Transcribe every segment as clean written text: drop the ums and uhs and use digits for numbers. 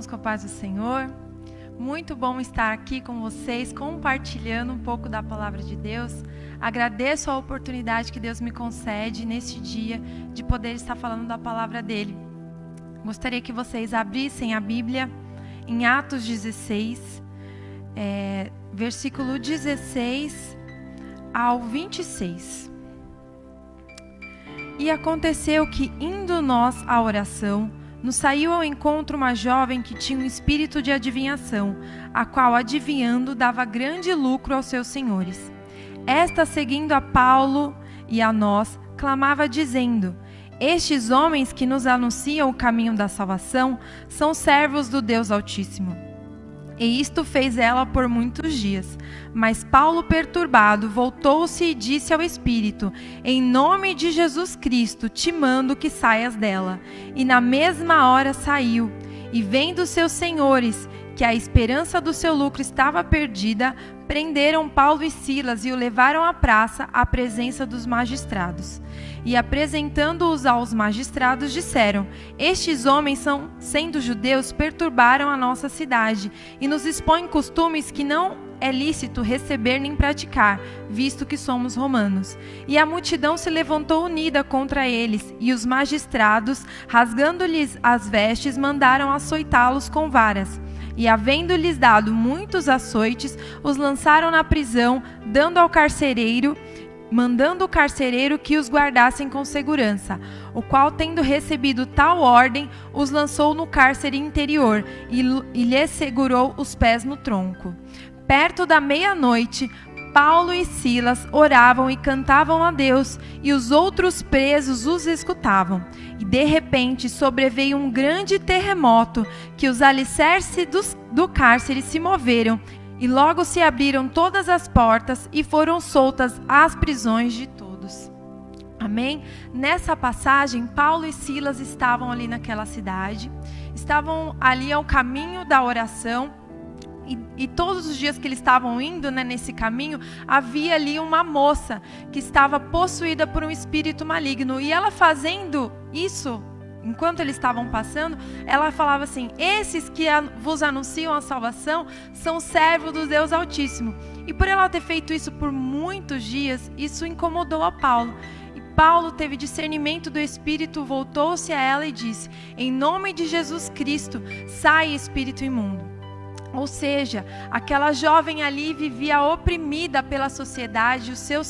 irmãos, com a paz do Senhor. Muito bom estar aqui com vocês, compartilhando um pouco da palavra de Deus. Agradeço a oportunidade que Deus me concede neste dia de poder estar falando da palavra dele. Gostaria que vocês abrissem a Bíblia em Atos 16, versículo 16 ao 26. E aconteceu que, indo nós à oração, nos saiu ao encontro uma jovem que tinha um espírito de adivinhação, a qual, adivinhando, dava grande lucro aos seus senhores. Esta, seguindo a Paulo e a nós, clamava dizendo: Estes homens que nos anunciam o caminho da salvação são servos do Deus Altíssimo. E isto fez ela por muitos dias. Mas Paulo, perturbado, voltou-se e disse ao Espírito: Em nome de Jesus Cristo, te mando que saias dela. E na mesma hora saiu. E vendo seus senhores que a esperança do seu lucro estava perdida, prenderam Paulo e Silas e o levaram à praça, à presença dos magistrados. E apresentando-os aos magistrados, disseram: Estes homens, sendo judeus, perturbaram a nossa cidade e nos expõem costumes que não é lícito receber nem praticar, visto que somos romanos. E a multidão se levantou unida contra eles, e os magistrados, rasgando-lhes as vestes, mandaram açoitá-los com varas. E, havendo-lhes dado muitos açoites, os lançaram na prisão, mandando o carcereiro que os guardassem com segurança, o qual, tendo recebido tal ordem, os lançou no cárcere interior e lhes segurou os pés no tronco. Perto da meia-noite, Paulo e Silas oravam e cantavam a Deus, e os outros presos os escutavam. E de repente sobreveio um grande terremoto, que os alicerces do cárcere se moveram, e logo se abriram todas as portas e foram soltas as prisões de todos. Amém? Nessa passagem, Paulo e Silas estavam ali naquela cidade, estavam ali ao caminho da oração, e todos os dias que eles estavam indo, nesse caminho, havia ali uma moça que estava possuída por um espírito maligno. E ela fazendo isso, enquanto eles estavam passando, ela falava assim: Esses que vos anunciam a salvação são servos do Deus Altíssimo. E por ela ter feito isso por muitos dias, isso incomodou a Paulo. E Paulo teve discernimento do Espírito, voltou-se a ela e disse: Em nome de Jesus Cristo, sai espírito imundo. Ou seja, aquela jovem ali vivia oprimida pela sociedade, os seus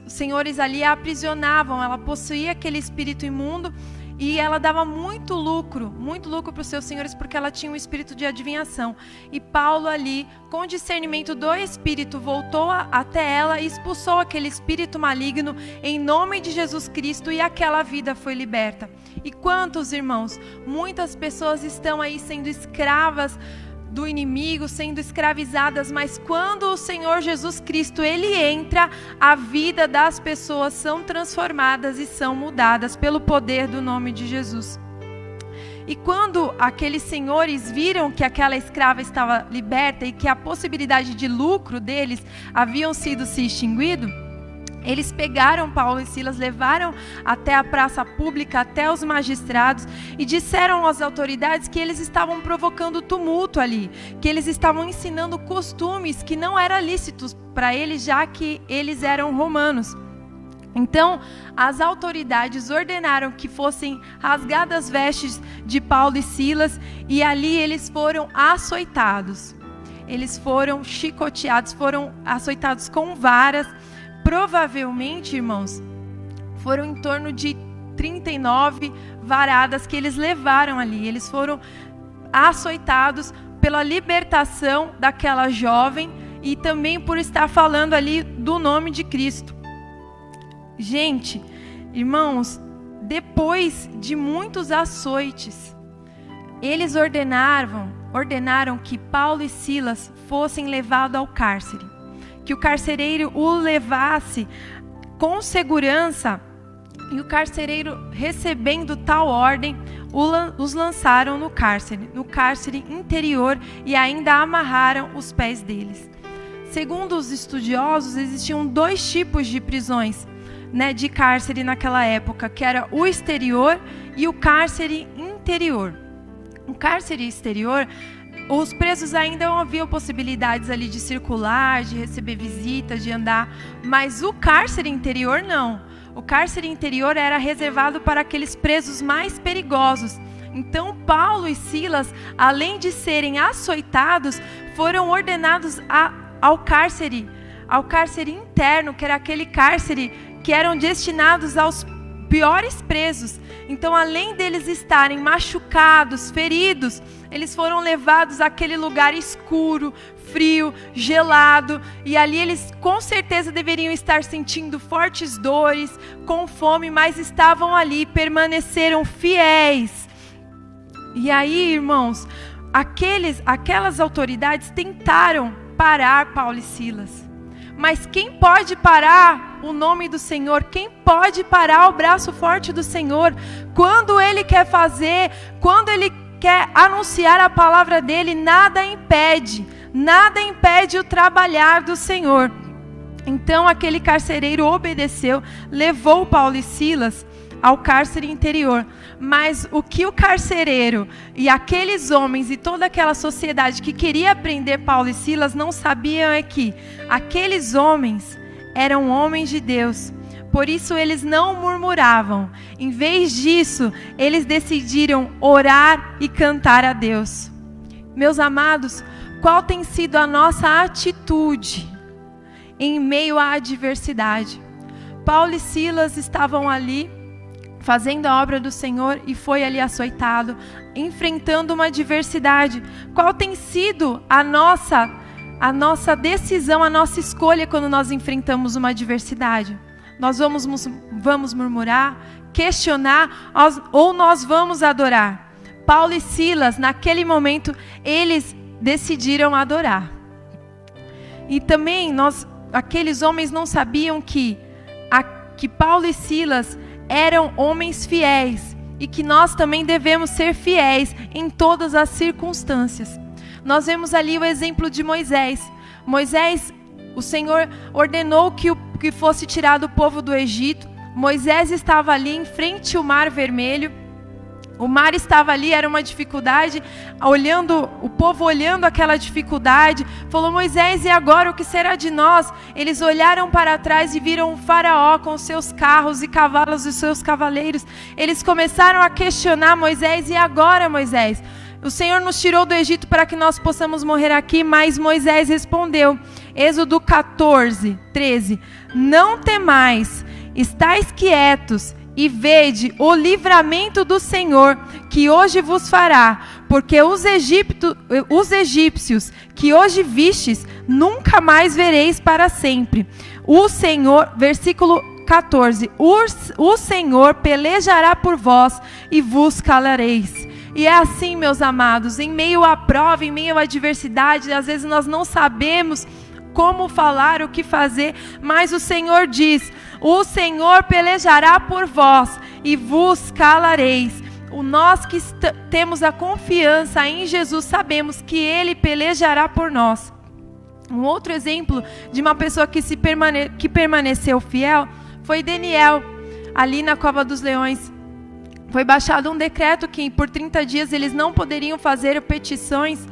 senhores ali a aprisionavam, ela possuía aquele espírito imundo e ela dava muito lucro para os seus senhores, porque ela tinha um espírito de adivinhação. E Paulo ali, com discernimento do Espírito, voltou até ela e expulsou aquele espírito maligno em nome de Jesus Cristo, e aquela vida foi liberta. E quantos, irmãos, muitas pessoas estão aí sendo escravas do inimigo, sendo escravizadas, mas quando o Senhor Jesus Cristo, Ele entra, a vida das pessoas são transformadas e são mudadas pelo poder do nome de Jesus. E quando aqueles senhores viram que aquela escrava estava liberta e que a possibilidade de lucro deles haviam sido se extinguido, eles pegaram Paulo e Silas, levaram até a praça pública, até os magistrados, e disseram às autoridades que eles estavam provocando tumulto ali, que eles estavam ensinando costumes que não eram lícitos para eles, já que eles eram romanos. Então, as autoridades ordenaram que fossem rasgadas as vestes de Paulo e Silas, e ali eles foram açoitados. Eles foram chicoteados, foram açoitados com varas. Provavelmente, irmãos, foram em torno de 39 varadas que eles levaram ali. Eles foram açoitados pela libertação daquela jovem e também por estar falando ali do nome de Cristo. Gente, irmãos, depois de muitos açoites, eles ordenaram que Paulo e Silas fossem levados ao cárcere, que o carcereiro o levasse com segurança, e o carcereiro, recebendo tal ordem, os lançaram no cárcere interior, e ainda amarraram os pés deles. Segundo os estudiosos, existiam 2 tipos de prisões, de cárcere naquela época, que era o exterior e o cárcere interior. O cárcere exterior, os presos ainda não haviam possibilidades ali de circular, de receber visitas, de andar, mas o cárcere interior não. O cárcere interior era reservado para aqueles presos mais perigosos. Então Paulo e Silas, além de serem açoitados, foram ordenados ao cárcere interno, que era aquele cárcere que eram destinados aos piores presos. Então, além deles estarem machucados, feridos, eles foram levados àquele lugar escuro, frio, gelado, e ali eles com certeza deveriam estar sentindo fortes dores, com fome, mas estavam ali, permaneceram fiéis. E aí, irmãos, aquelas autoridades tentaram parar Paulo e Silas. Mas quem pode parar o nome do Senhor? Quem pode parar o braço forte do Senhor? Quando Ele quer fazer, quando Ele quer anunciar a palavra dEle, nada impede o trabalhar do Senhor. Então aquele carcereiro obedeceu, levou Paulo e Silas ao cárcere interior. Mas o que o carcereiro e aqueles homens e toda aquela sociedade que queria prender Paulo e Silas não sabiam é que aqueles homens eram homens de Deus. Por isso eles não murmuravam. Em vez disso, eles decidiram orar e cantar a Deus. Meus amados, qual tem sido a nossa atitude em meio à adversidade? Paulo e Silas estavam ali fazendo a obra do Senhor e foi ali açoitado, enfrentando uma adversidade. Qual tem sido a nossa decisão, a nossa escolha quando nós enfrentamos uma adversidade? Nós vamos murmurar, questionar, ou nós vamos adorar? Paulo e Silas, naquele momento, eles decidiram adorar. E também aqueles homens não sabiam que Paulo e Silas eram homens fiéis e que nós também devemos ser fiéis em todas as circunstâncias. Nós vemos ali o exemplo de Moisés. Moisés, o Senhor ordenou que fosse tirado o povo do Egito. Moisés estava ali em frente ao Mar Vermelho. O mar estava ali, era uma dificuldade, o povo olhando aquela dificuldade, falou: Moisés, e agora o que será de nós? Eles olharam para trás e viram o faraó com os seus carros e cavalos e seus cavaleiros. Eles começaram a questionar Moisés: e agora, Moisés? O Senhor nos tirou do Egito para que nós possamos morrer aqui, mas Moisés respondeu, Êxodo 14, 13, não temais, estais quietos, e vede o livramento do Senhor, que hoje vos fará, porque os egípcios que hoje vistes, nunca mais vereis para sempre. O Senhor, versículo 14, o Senhor pelejará por vós e vos calareis. E é assim, meus amados, em meio à prova, em meio à adversidade, às vezes nós não sabemos como falar, o que fazer, mas o Senhor diz: o Senhor pelejará por vós e vos calareis. Nós que temos a confiança em Jesus, sabemos que Ele pelejará por nós. Um outro exemplo de uma pessoa que permaneceu fiel foi Daniel, ali na cova dos leões. Foi baixado um decreto que por 30 dias eles não poderiam fazer petições,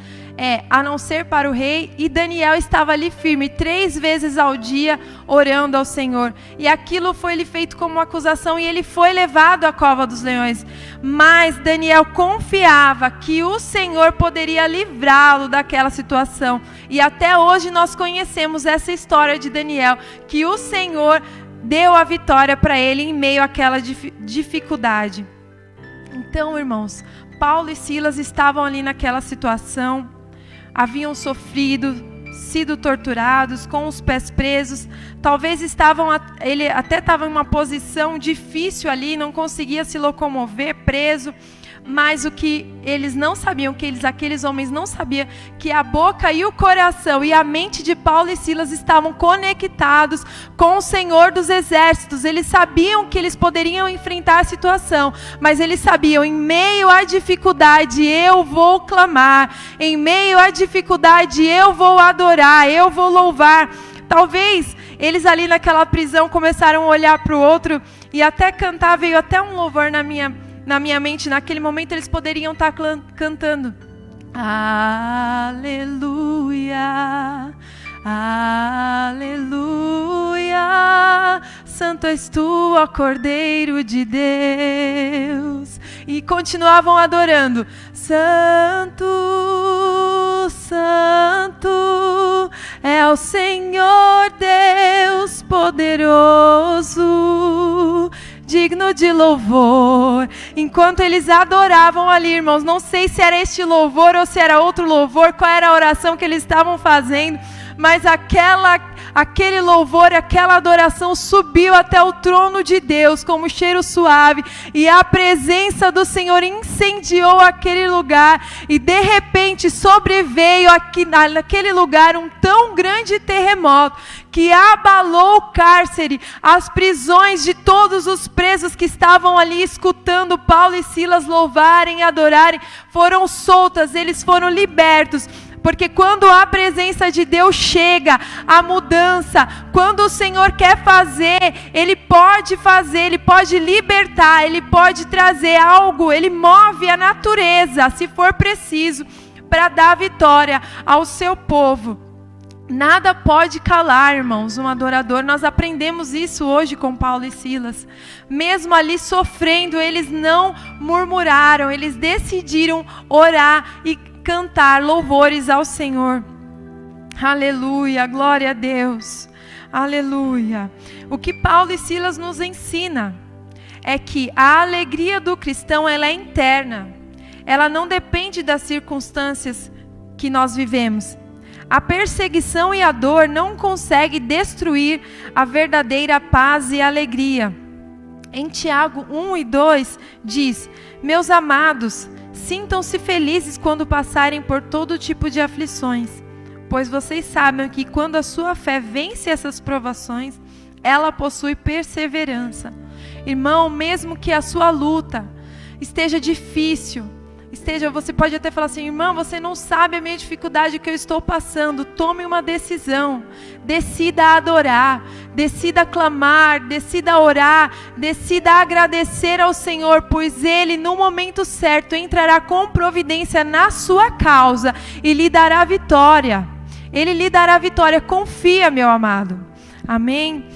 a não ser para o rei, e Daniel estava ali firme, 3 vezes ao dia, orando ao Senhor. E aquilo foi-lhe feito como acusação, e ele foi levado à cova dos leões. Mas Daniel confiava que o Senhor poderia livrá-lo daquela situação. E até hoje nós conhecemos essa história de Daniel, que o Senhor deu a vitória para ele em meio àquela dificuldade. Então, irmãos, Paulo e Silas estavam ali naquela situação, haviam sofrido, sido torturados, com os pés presos, talvez ele até estava em uma posição difícil ali, não conseguia se locomover, preso, mas o que eles não sabiam, aqueles homens não sabiam, que a boca e o coração e a mente de Paulo e Silas estavam conectados com o Senhor dos Exércitos. Eles sabiam que eles poderiam enfrentar a situação, mas eles sabiam, em meio à dificuldade eu vou clamar, em meio à dificuldade eu vou adorar, eu vou louvar. Talvez eles ali naquela prisão começaram a olhar para o outro e até cantar, veio até um louvor na minha na minha mente, naquele momento eles poderiam estar cantando: aleluia, aleluia, santo és tu, ó Cordeiro de Deus. E continuavam adorando: santo, santo é o Senhor Deus poderoso, digno de louvor. Enquanto eles adoravam ali, irmãos, não sei se era este louvor ou se era outro louvor, qual era a oração que eles estavam fazendo, mas aquele louvor, aquela adoração subiu até o trono de Deus como cheiro suave, e a presença do Senhor incendiou aquele lugar, e de repente sobreveio naquele lugar um tão grande terremoto que abalou o cárcere, as prisões de todos os presos que estavam ali escutando Paulo e Silas louvarem e adorarem, foram soltas, eles foram libertos. Porque quando a presença de Deus chega, a mudança, quando o Senhor quer fazer, Ele pode libertar, Ele pode trazer algo, Ele move a natureza, se for preciso, para dar vitória ao seu povo. Nada pode calar, irmãos, um adorador. Nós aprendemos isso hoje com Paulo e Silas. Mesmo ali sofrendo, eles não murmuraram, eles decidiram orar e cantar louvores ao Senhor. Aleluia, glória a Deus. Aleluia. O que Paulo e Silas nos ensina é que a alegria do cristão, ela é interna. Ela não depende das circunstâncias que nós vivemos. A perseguição e a dor não conseguem destruir a verdadeira paz e alegria. Em Tiago 1 e 2 diz: meus amados, sintam-se felizes quando passarem por todo tipo de aflições, pois vocês sabem que quando a sua fé vence essas provações, ela possui perseverança. Irmão, mesmo que a sua luta esteja difícil, você pode até falar assim: irmão, você não sabe a minha dificuldade que eu estou passando. Tome uma decisão, decida adorar, decida clamar, decida orar, decida agradecer ao Senhor, pois Ele no momento certo entrará com providência na sua causa e lhe dará vitória. Ele lhe dará vitória, confia, meu amado. Amém?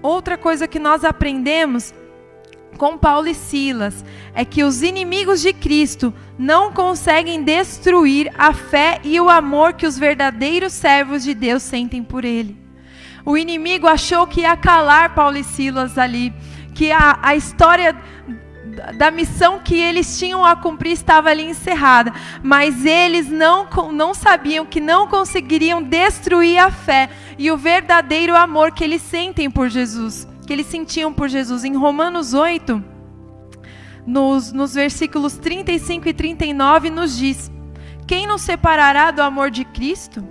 Outra coisa que nós aprendemos com Paulo e Silas é que os inimigos de Cristo não conseguem destruir a fé e o amor que os verdadeiros servos de Deus sentem por Ele. O inimigo achou que ia calar Paulo e Silas ali, que a história da missão que eles tinham a cumprir estava ali encerrada, mas eles não sabiam que não conseguiriam destruir a fé e o verdadeiro amor que eles sentem por Jesus, que eles sentiam por Jesus. Em Romanos 8, nos versículos 35 e 39, nos diz: quem nos separará do amor de Cristo?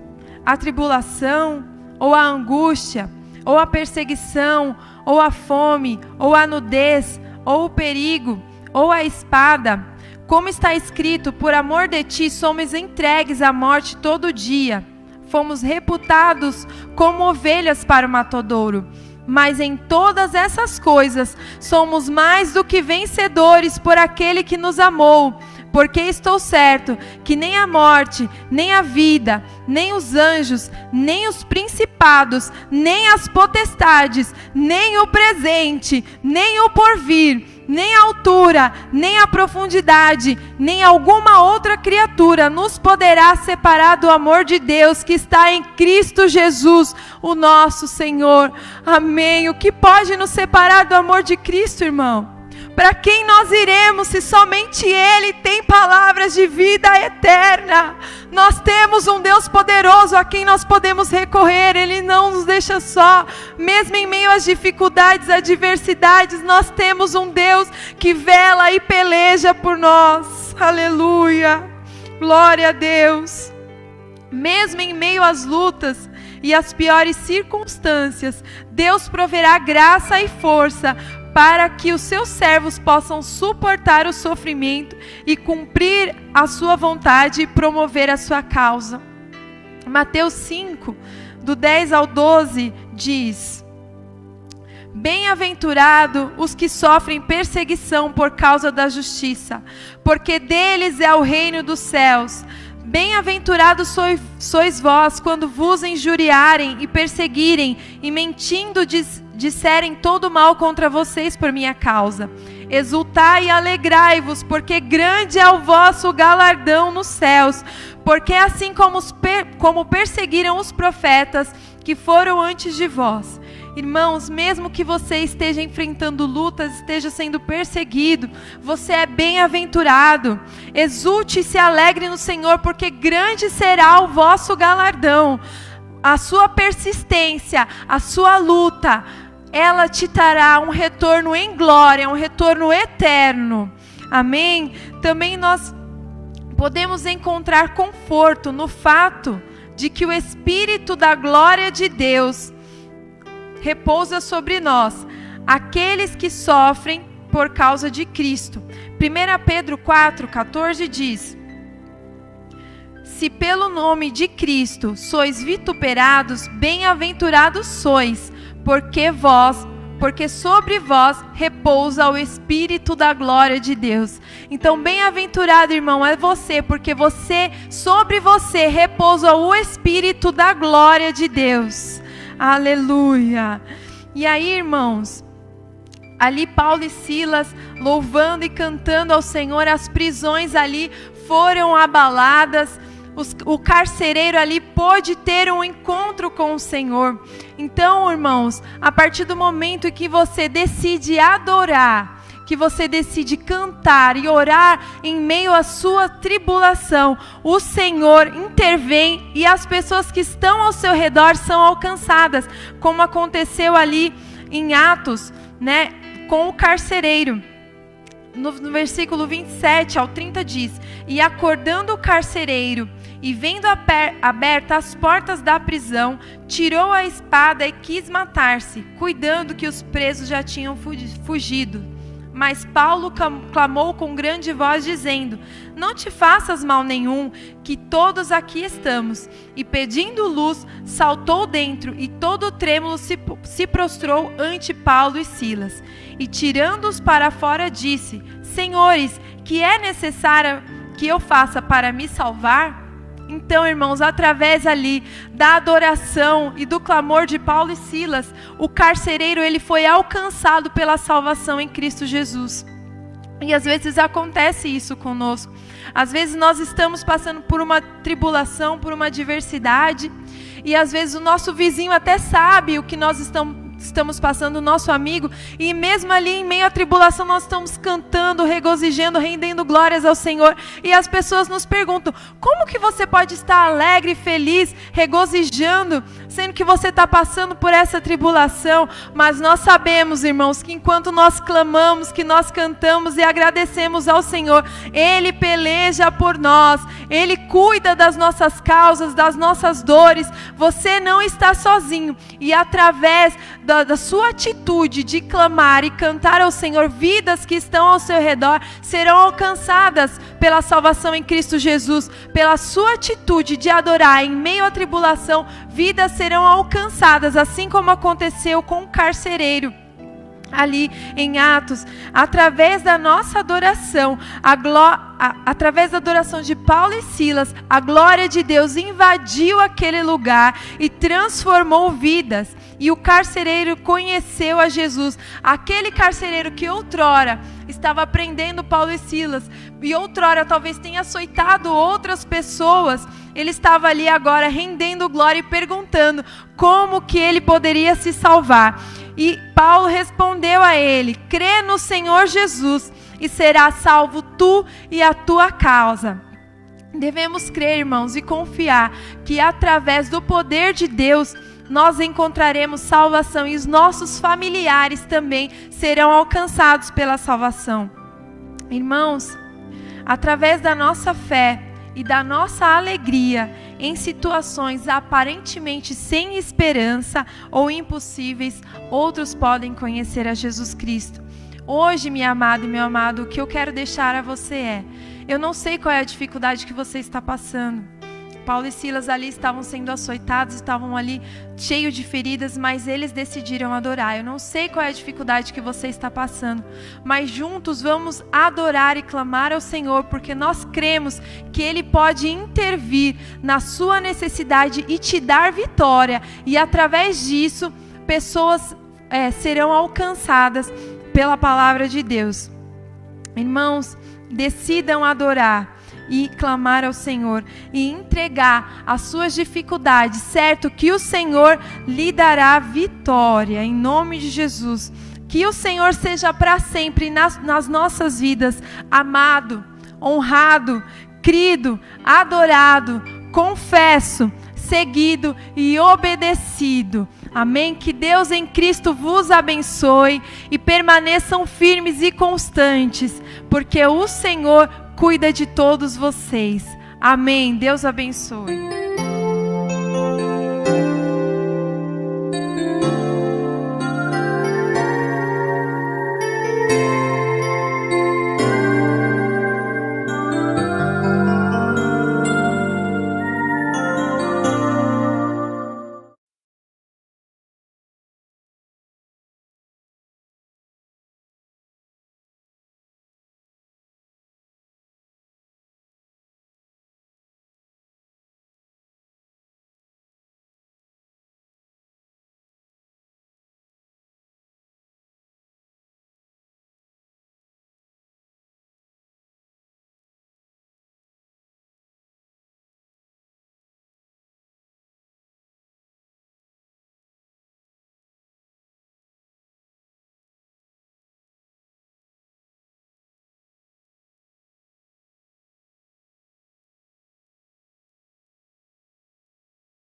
A tribulação, ou a angústia, ou a perseguição, ou a fome, ou a nudez, ou o perigo, ou a espada. Como está escrito: por amor de ti somos entregues à morte todo dia. Fomos reputados como ovelhas para o matadouro. Mas em todas essas coisas somos mais do que vencedores por aquele que nos amou. Porque estou certo que nem a morte, nem a vida, nem os anjos, nem os principados, nem as potestades, nem o presente, nem o porvir, nem a altura, nem a profundidade, nem alguma outra criatura nos poderá separar do amor de Deus que está em Cristo Jesus, o nosso Senhor. Amém. O que pode nos separar do amor de Cristo, irmão? Para quem nós iremos se somente Ele tem palavras de vida eterna? Nós temos um Deus poderoso a quem nós podemos recorrer. Ele não nos deixa só. Mesmo em meio às dificuldades, adversidades, nós temos um Deus que vela e peleja por nós. Aleluia. Glória a Deus. Mesmo em meio às lutas e às piores circunstâncias, Deus proverá graça e força para que os seus servos possam suportar o sofrimento e cumprir a sua vontade e promover a sua causa. Mateus 5, do 10 ao 12, diz: Bem-aventurado os que sofrem perseguição por causa da justiça, porque deles é o reino dos céus. Bem-aventurados sois vós quando vos injuriarem e perseguirem e mentindo disserem todo mal contra vocês por minha causa. Exultai e alegrai-vos, porque grande é o vosso galardão nos céus, porque assim como perseguiram os profetas que foram antes de vós. Irmãos, mesmo que você esteja enfrentando lutas, esteja sendo perseguido, você é bem-aventurado. Exulte e se alegre no Senhor, porque grande será o vosso galardão. A sua persistência, a sua luta, ela te trará um retorno em glória, um retorno eterno. Amém? Também nós podemos encontrar conforto no fato de que o Espírito da glória de Deus repousa sobre nós, aqueles que sofrem por causa de Cristo. 1 Pedro 4,14 diz: se pelo nome de Cristo sois vituperados, bem-aventurados sois, porque sobre vós repousa o Espírito da glória de Deus. Então, bem-aventurado, irmão, é você, porque sobre você repousa o Espírito da glória de Deus. Aleluia! E aí, irmãos, ali Paulo e Silas louvando e cantando ao Senhor, as prisões ali foram abaladas, o carcereiro ali pôde ter um encontro com o Senhor. Então, irmãos, a partir do momento que você decide adorar, que você decide cantar e orar em meio à sua tribulação, o Senhor intervém e as pessoas que estão ao seu redor são alcançadas, como aconteceu ali em Atos, né, com o carcereiro. No versículo 27 ao 30 diz: e acordando o carcereiro e vendo abertas as portas da prisão, tirou a espada e quis matar-se, cuidando que os presos já tinham fugido. Mas Paulo clamou com grande voz, dizendo: não te faças mal nenhum, que todos aqui estamos. E pedindo luz, saltou dentro, e todo trêmulo se prostrou ante Paulo e Silas. E tirando-os para fora, disse: senhores, que é necessário que eu faça para me salvar? Então, irmãos, através ali da adoração e do clamor de Paulo e Silas, o carcereiro ele foi alcançado pela salvação em Cristo Jesus. E às vezes acontece isso conosco. Às vezes nós estamos passando por uma tribulação, por uma adversidade, e às vezes o nosso vizinho até sabe o que nós estamos passando, o nosso amigo, e mesmo ali em meio à tribulação nós estamos cantando, regozijando, rendendo glórias ao Senhor, e as pessoas nos perguntam: como que você pode estar alegre, feliz, regozijando, sendo que você está passando por essa tribulação? Mas nós sabemos, irmãos, que enquanto nós clamamos, que nós cantamos e agradecemos ao Senhor, Ele peleja por nós, Ele cuida das nossas causas, das nossas dores. Você não está sozinho, e através da sua atitude de clamar e cantar ao Senhor, vidas que estão ao seu redor serão alcançadas pela salvação em Cristo Jesus. Pela sua atitude de adorar em meio à tribulação, vidas serão alcançadas, assim como aconteceu com o carcereiro ali em Atos. Através da nossa adoração, através da adoração de Paulo e Silas, a glória de Deus invadiu aquele lugar e transformou vidas. E o carcereiro conheceu a Jesus. Aquele carcereiro que outrora estava prendendo Paulo e Silas, e outrora talvez tenha açoitado outras pessoas, ele estava ali agora rendendo glória e perguntando como que ele poderia se salvar. E Paulo respondeu a ele: crê no Senhor Jesus e serás salvo tu e a tua casa. Devemos crer, irmãos, e confiar que através do poder de Deus nós encontraremos salvação, e os nossos familiares também serão alcançados pela salvação. Irmãos, através da nossa fé e da nossa alegria em situações aparentemente sem esperança ou impossíveis, outros podem conhecer a Jesus Cristo. Hoje, minha amada e meu amado, o que eu quero deixar a você é: eu não sei qual é a dificuldade que você está passando. Paulo e Silas ali estavam sendo açoitados, estavam ali cheios de feridas, mas eles decidiram adorar. Eu não sei qual é a dificuldade que você está passando, mas juntos vamos adorar e clamar ao Senhor, porque nós cremos que Ele pode intervir na sua necessidade e te dar vitória, e através disso, pessoas serão alcançadas pela palavra de Deus. Irmãos, decidam adorar e clamar ao Senhor e entregar as suas dificuldades, certo? Que o Senhor lhe dará vitória, em nome de Jesus. Que o Senhor seja para sempre nas nossas vidas amado, honrado, crido, adorado, confesso, seguido e obedecido. Amém? Que Deus em Cristo vos abençoe e permaneçam firmes e constantes, porque o Senhor cuida de todos vocês. Amém. Deus abençoe.